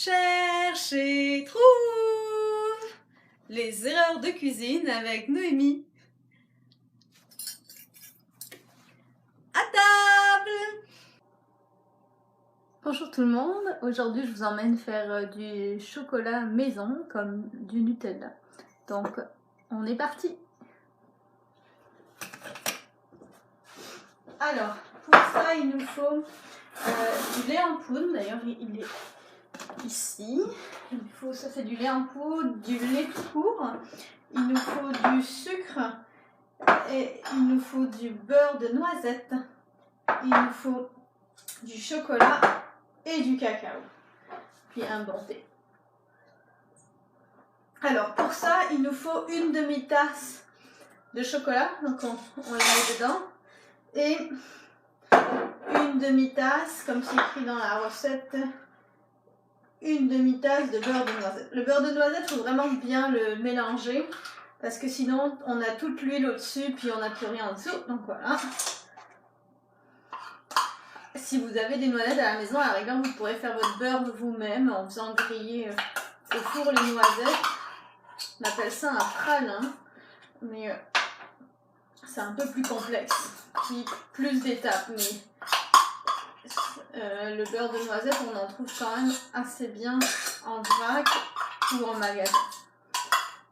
Cherche et trouve les erreurs de cuisine avec Noémie. À table! Bonjour tout le monde, aujourd'hui je vous emmène faire du chocolat maison comme du Nutella. Donc on est parti! Alors pour ça il nous faut du lait en poudre, d'ailleurs il est ici. Ça c'est du lait en poudre, du lait tout court. Il nous faut du sucre et il nous faut du beurre de noisette. Il nous faut du chocolat et du cacao. Puis un bon thé. Alors pour ça il nous faut une demi-tasse de chocolat, donc on la met dedans, et une demi-tasse, comme c'est écrit dans la recette, une demi-tasse de beurre de noisette. Le beurre de noisette, il faut vraiment bien le mélanger parce que sinon on a toute l'huile au-dessus puis on n'a plus rien en dessous. Donc voilà. Si vous avez des noisettes à la maison, à la rigueur, vous pourrez faire votre beurre vous-même en faisant griller au four les noisettes. On appelle ça un pralin, mais c'est un peu plus complexe, puis plus d'étapes. Mais le beurre de noisette, on en trouve quand même assez bien en vrac ou en magasin.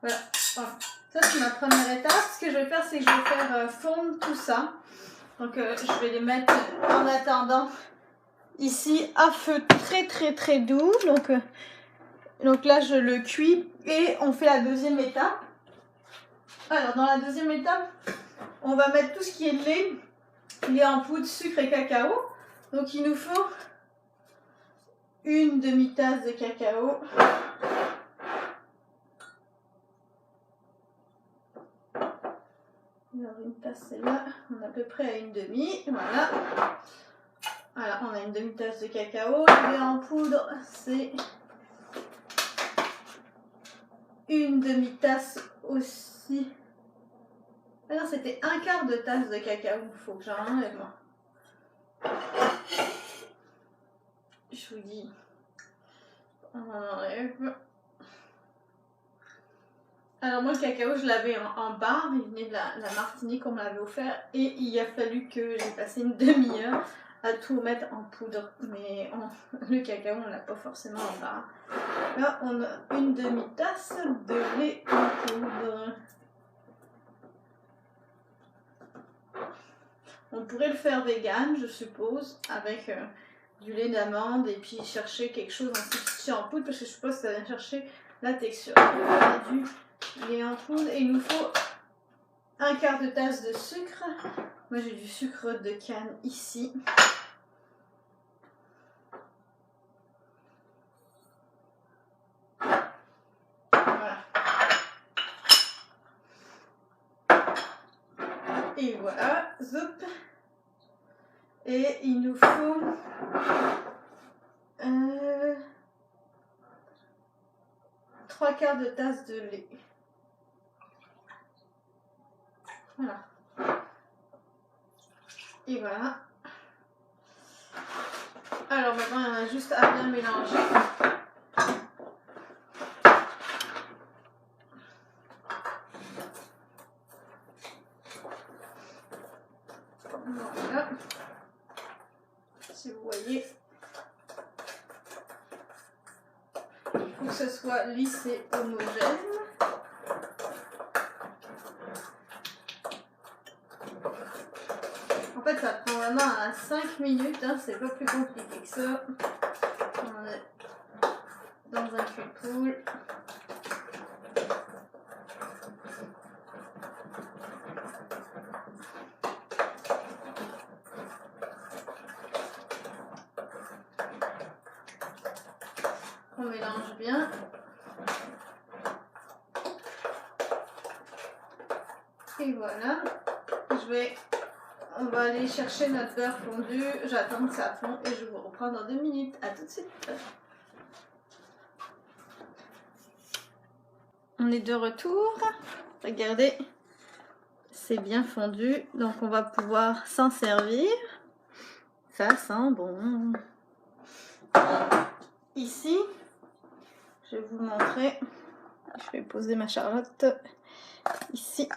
Voilà. Ça c'est ma première étape. Ce que je vais faire, c'est que je vais faire fondre tout ça. Donc je vais les mettre en attendant ici à feu très doux. Donc là je le cuis et on fait la deuxième étape. Alors dans la deuxième étape, on va mettre tout ce qui est lait en poudre, sucre et cacao. Donc il nous faut une demi-tasse de cacao. Alors une tasse c'est là, on est à peu près à une demi, voilà. Alors on a une demi-tasse de cacao, le lait en poudre c'est une demi-tasse aussi. Alors c'était un quart de tasse de cacao, il faut que j'en enlève moi. Je vous dis, on en enlève. Alors moi le cacao je l'avais en barre, il venait de la Martinique, on me l'avait offert et il a fallu que j'ai passé une demi-heure à tout mettre en poudre, mais le cacao on l'a pas forcément en barre. Là on a une demi-tasse de lait en poudre. On pourrait le faire vegan je suppose, avec du lait d'amande et puis chercher quelque chose en substitut en poudre, parce que je suppose que ça vient chercher la texture. On a du lait en poudre et il nous faut un quart de tasse de sucre. Moi j'ai du sucre de canne ici. Voilà. Et voilà, zoup. Et il nous faut 3 quarts de tasse de lait. Voilà. Et voilà. Alors maintenant, il y en a juste à bien mélanger. Voilà. Si vous voyez, il faut que ce soit lisse et homogène. En fait, ça prend vraiment 5 minutes, hein, c'est pas plus compliqué que ça. On est dans un cuit-poule. On mélange bien. Et voilà. On va aller chercher notre beurre fondu. J'attends que ça fonde et je vous reprends dans 2 minutes. À tout de suite. On est de retour. Regardez, c'est bien fondu. Donc on va pouvoir s'en servir. Ça sent bon. Ici, je vais vous montrer. Je vais poser ma charlotte ici.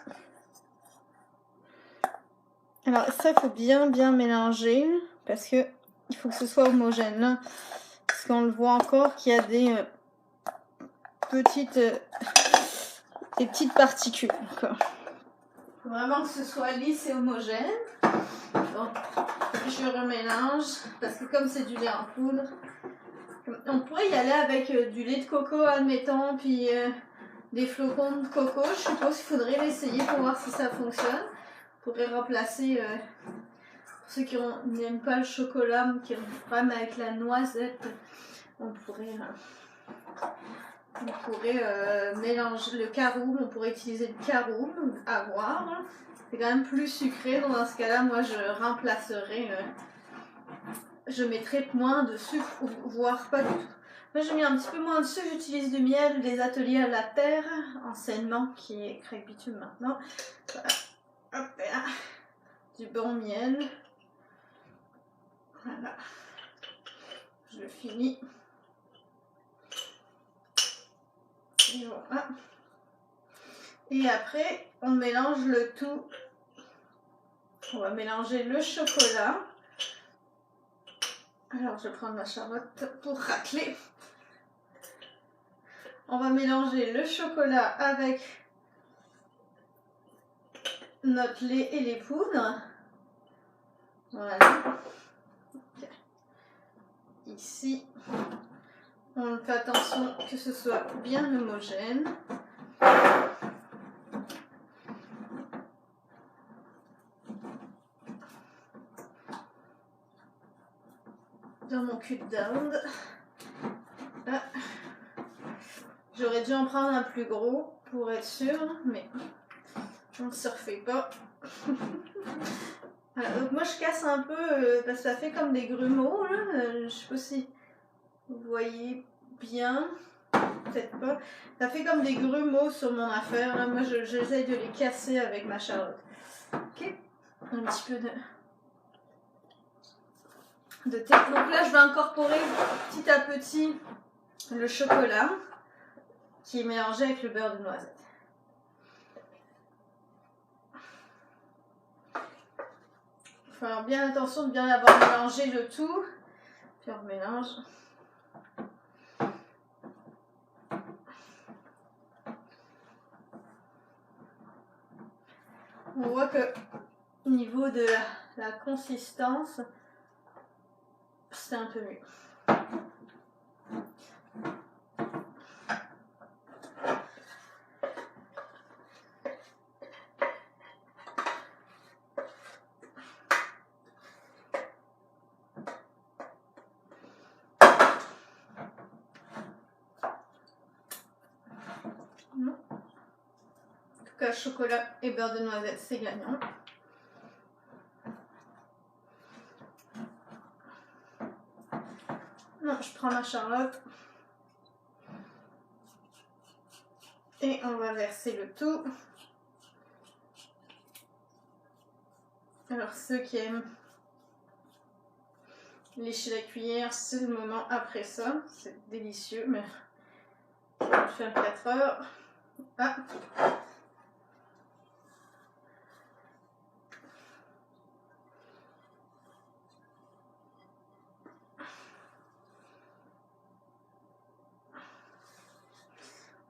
Alors ça, il faut bien mélanger parce que il faut que ce soit homogène. Là, parce qu'on le voit encore qu'il y a des petites particules. Il faut vraiment que ce soit lisse et homogène. Bon, je remélange parce que comme c'est du lait en poudre, on pourrait y aller avec du lait de coco, admettons, puis des flocons de coco. Je suppose qu'il faudrait l'essayer pour voir si ça fonctionne. On pourrait remplacer, pour ceux qui n'aiment pas le chocolat, mais qui ont un problème avec la noisette, on pourrait mélanger le caroube, on pourrait utiliser le caroube, à voir. C'est quand même plus sucré, donc dans ce cas-là, moi je remplacerai, je mettrai moins de sucre, voire pas du tout. Moi j'ai mis un petit peu moins de sucre, j'utilise du miel des ateliers à la terre, anciennement, qui est Craig Bitume maintenant. Voilà. Hop là. Du bon miel. Voilà. Je le finis. Et voilà. Et après, on mélange le tout. On va mélanger le chocolat. Alors, je vais prendre ma charlotte pour racler. On va mélanger le chocolat avec notre lait et les poudres. Voilà. Okay. Ici, on fait attention que ce soit bien homogène. Dans mon cul de dinde. J'aurais dû en prendre un plus gros pour être sûr, mais on ne se refait pas. Voilà, donc moi je casse un peu parce que ça fait comme des grumeaux là. Je sais pas si vous voyez bien, peut-être pas. Ça fait comme des grumeaux sur mon affaire là. Moi j'essaye de les casser avec ma charlotte. Ok, un petit peu de thé. Donc là je vais incorporer petit à petit le chocolat qui est mélangé avec le beurre de noisette. Il faut faire bien attention de bien avoir mélangé le tout. Puis on mélange. On voit que au niveau de la consistance, c'est un peu mieux. En tout cas, chocolat et beurre de noisette, c'est gagnant. Non, je prends ma charlotte et on va verser le tout. Alors ceux qui aiment lécher la cuillère, c'est le moment après ça. C'est délicieux, mais je vais faire 4 heures. Ah.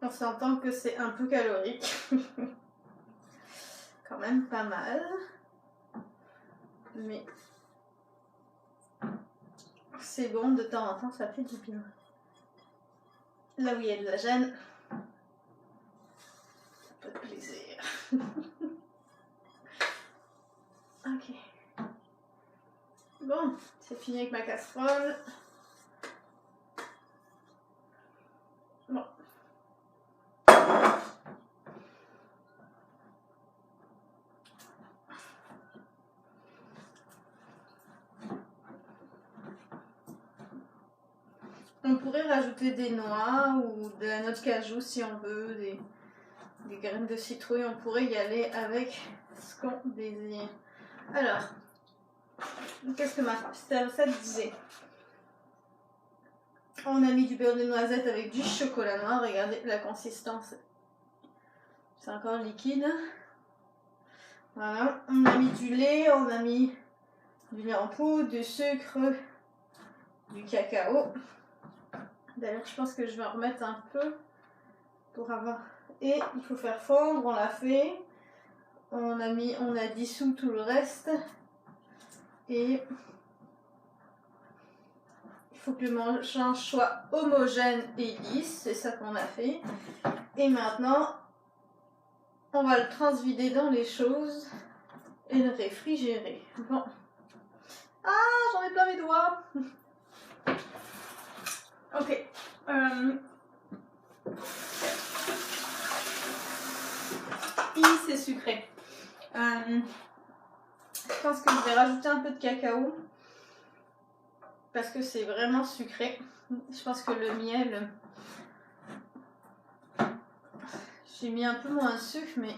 On s'entend que c'est un peu calorique. Quand même pas mal. Mais c'est bon, de temps en temps, ça fait du bien. Là où il y a de la gêne, ça peut être plaisir. Ok. Bon, c'est fini avec ma casserole. Bon. On pourrait rajouter des noix ou de la noix de cajou si on veut, des graines de citrouille. On pourrait y aller avec ce qu'on désire. Alors, qu'est-ce que ma recette disait? On a mis du beurre de noisette avec du chocolat noir. Regardez la consistance. C'est encore liquide. Voilà. On a mis du lait, on a mis du lait en poudre, du sucre, du cacao. D'ailleurs, je pense que je vais en remettre un peu pour avoir... Et il faut faire fondre, on l'a fait. On a dissous tout le reste. Et il faut que le mélange soit homogène et lisse. C'est ça qu'on a fait. Et maintenant, on va le transvider dans les choses et le réfrigérer. Bon. Ah, j'en ai plein mes doigts. Ok. C'est sucré. Je pense que je vais rajouter un peu de cacao parce que c'est vraiment sucré. Je pense que le miel, j'ai mis un peu moins de sucre, mais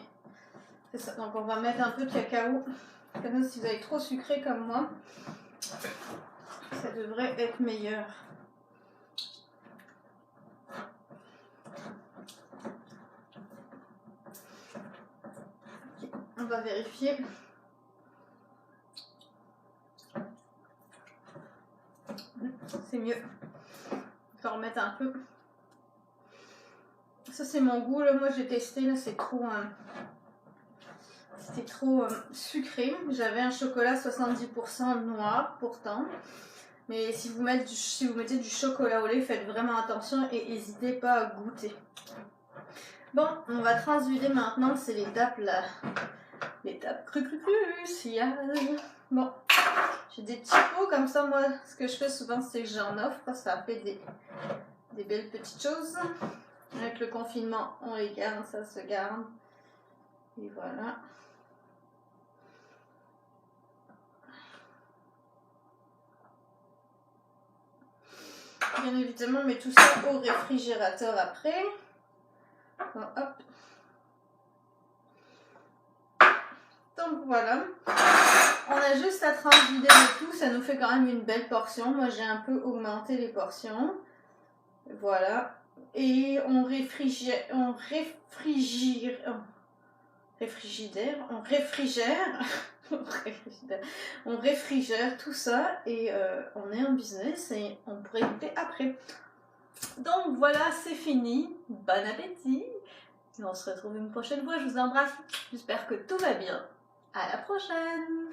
c'est ça. Donc on va mettre un peu de cacao. Comme ça, si vous avez trop sucré comme moi, ça devrait être meilleur. Okay. On va vérifier. C'est mieux. Je vais en remettre un peu. Ça c'est mon goût là. Moi j'ai testé là, c'est trop. C'était trop sucré. J'avais un chocolat 70% noir pourtant. Mais si vous mettez du chocolat au lait, faites vraiment attention et n'hésitez pas à goûter. Bon, on va transvider maintenant. C'est l'étape là. L'étape cruciale. Bon, j'ai des petits pots comme ça. Moi, ce que je fais souvent, c'est que j'en offre. Ça fait des belles petites choses. Avec le confinement, on les garde, ça se garde. Et voilà. Bien évidemment, on met tout ça au réfrigérateur après. Bon, hop. Donc voilà. On a juste à transvider le tout. Ça nous fait quand même une belle portion. Moi, j'ai un peu augmenté les portions. Voilà. Et on réfrigère tout ça et on est en business et on pourrait goûter après. Donc voilà, c'est fini. Bon appétit. Et on se retrouve une prochaine fois. Je vous embrasse. J'espère que tout va bien. À la prochaine.